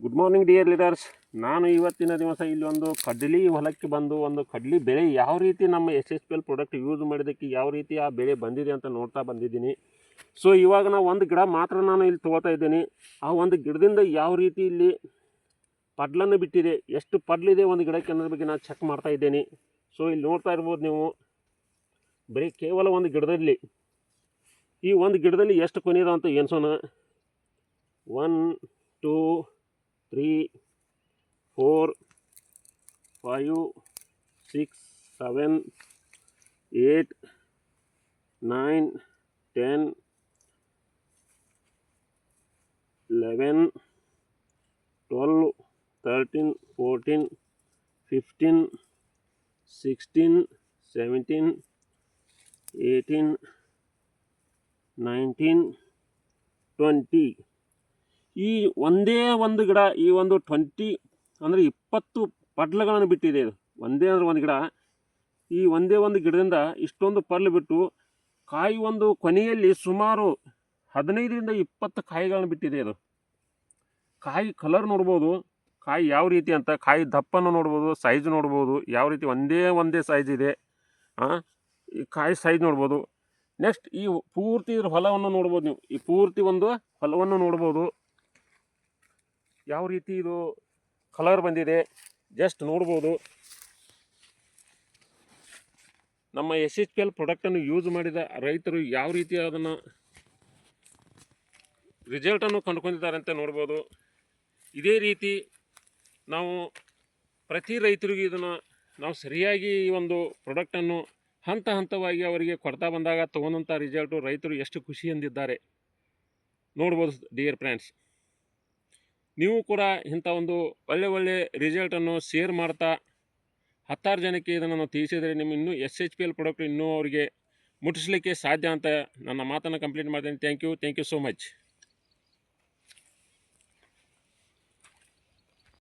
Good morning dear leaders. ನಾನು ಇವತ್ತಿನ ದಿವಸ ಇಲ್ಲಿ ಒಂದು ಕಡ್ಲಿ ಹೊಲಕ್ಕೆ ಬಂದು ಒಂದು ಕಡ್ಲಿ ಬೆಳೆ ಯಾವ ರೀತಿ ನಮ್ಮ SSPL ಪ್ರಾಡಕ್ಟ್ ಯೂಸ್ ಮಾಡಿದ್ದಕ್ಕೆ ಯಾವ ರೀತಿ ಆ ಬೆಳೆ ಬಂದಿದೆ ಅಂತ ನೋಡ್ತಾ ಬಂದಿದ್ದೀನಿ. ಸೊ ಇವಾಗ ನಾವು ಒಂದು ಗಿಡ ಮಾತ್ರ ನಾನು ಇಲ್ಲಿ ತೊಗೋತಾ ಇದ್ದೀನಿ. ಆ ಒಂದು ಗಿಡದಿಂದ ಯಾವ ರೀತಿ ಇಲ್ಲಿ ಪಡ್ಲನ್ನು ಬಿಟ್ಟಿದೆ, ಎಷ್ಟು ಪಡ್ಲಿದೆ ಒಂದು ಗಿಡಕ್ಕೆ ಅನ್ನೋದ್ರ ಬಗ್ಗೆ ನಾನು ಚೆಕ್ ಮಾಡ್ತಾ ಇದ್ದೇನೆ. ಸೊ ಇಲ್ಲಿ ನೋಡ್ತಾ ಇರ್ಬೋದು ನೀವು, ಬರೀ ಕೇವಲ ಒಂದು ಗಿಡದಲ್ಲಿ ಈ ಒಂದು ಗಿಡದಲ್ಲಿ ಎಷ್ಟು ಕೊನಿದಾವ ಅಂತ ಎನ್ಸೋಣ. 1 2 3 4 5 6 7 8 9 10 11 12 13 14 15 16 17 18 19 20. ಈ ಒಂದೇ ಒಂದು ಗಿಡ ಈ ಒಂದು 20 ಅಂದರೆ 20 ಪಡ್ಲಗಳನ್ನು ಬಿಟ್ಟಿದೆ. ಇದು ಒಂದೇ ಅಂದರೆ ಒಂದು ಗಿಡ, ಈ ಒಂದೇ ಒಂದು ಗಿಡದಿಂದ ಇಷ್ಟೊಂದು ಪಡ್ಲು ಬಿಟ್ಟು ಕಾಯಿ ಒಂದು ಕೊನೆಯಲ್ಲಿ ಸುಮಾರು 15ರಿಂದ 20 ಕಾಯಿಗಳನ್ನು ಬಿಟ್ಟಿದೆ. ಅದು ಕಾಯಿ ಕಲರ್ ನೋಡ್ಬೋದು, ಕಾಯಿ ಯಾವ ರೀತಿ ಅಂತ, ಕಾಯಿ ದಪ್ಪನ್ನು ನೋಡ್ಬೋದು, ಸೈಜ್ ನೋಡ್ಬೋದು ಯಾವ ರೀತಿ ಒಂದೇ ಸೈಜ್ ಇದೆ. ಈ ಕಾಯಿ ಸೈಜ್ ನೋಡ್ಬೋದು. ನೆಕ್ಸ್ಟ್ ಈ ಪೂರ್ತಿ ಇದ್ರ ಹೊಲವನ್ನು ನೋಡ್ಬೋದು ನೀವು, ಈ ಪೂರ್ತಿ ಒಂದು ಹೊಲವನ್ನು ನೋಡ್ಬೋದು ಯಾವ ರೀತಿ ಇದು ಕಲರ್ ಬಂದಿದೆ ಜಸ್ಟ್ ನೋಡ್ಬೋದು. ನಮ್ಮ SSPL ಪ್ರಾಡಕ್ಟನ್ನು ಯೂಸ್ ಮಾಡಿದ ರೈತರು ಯಾವ ರೀತಿ ಅದನ್ನು ರಿಸಲ್ಟನ್ನು ಕಂಡುಕೊಂಡಿದ್ದಾರೆ ಅಂತ ನೋಡ್ಬೋದು. ಇದೇ ರೀತಿ ನಾವು ಪ್ರತಿ ರೈತರಿಗೂ ಇದನ್ನು ನಾವು ಸರಿಯಾಗಿ ಈ ಒಂದು ಪ್ರಾಡಕ್ಟನ್ನು ಹಂತ ಹಂತವಾಗಿ ಅವರಿಗೆ ಕೊಡ್ತಾ ಬಂದಾಗ ತೊಗೊಂಡಂಥ ರಿಸಲ್ಟು ರೈತರು ಎಷ್ಟು ಖುಷಿಯಿಂದಿದ್ದಾರೆ ನೋಡ್ಬೋದು. ಡಿಯರ್ ಫ್ರೆಂಡ್ಸ್, ನೀವು ಕೂಡ ಇಂಥ ಒಂದು ಒಳ್ಳೆ ರಿಸಲ್ಟನ್ನು ಶೇರ್ ಮಾಡ್ತಾ 10 ಜನಕ್ಕೆ ಇದನ್ನು ನಾವು ತಿಳಿಸಿದರೆ ನಿಮ್ಮ ಇನ್ನೂ SSPL ಪ್ರಾಡಕ್ಟ್ ಇನ್ನೂ ಅವರಿಗೆ ಮುಟ್ಟಿಸಲಿಕ್ಕೆ ಸಾಧ್ಯ ಅಂತ ನನ್ನ ಮಾತನ್ನು ಕಂಪ್ಲೀಟ್ ಮಾಡ್ತೀನಿ. Thank you so much.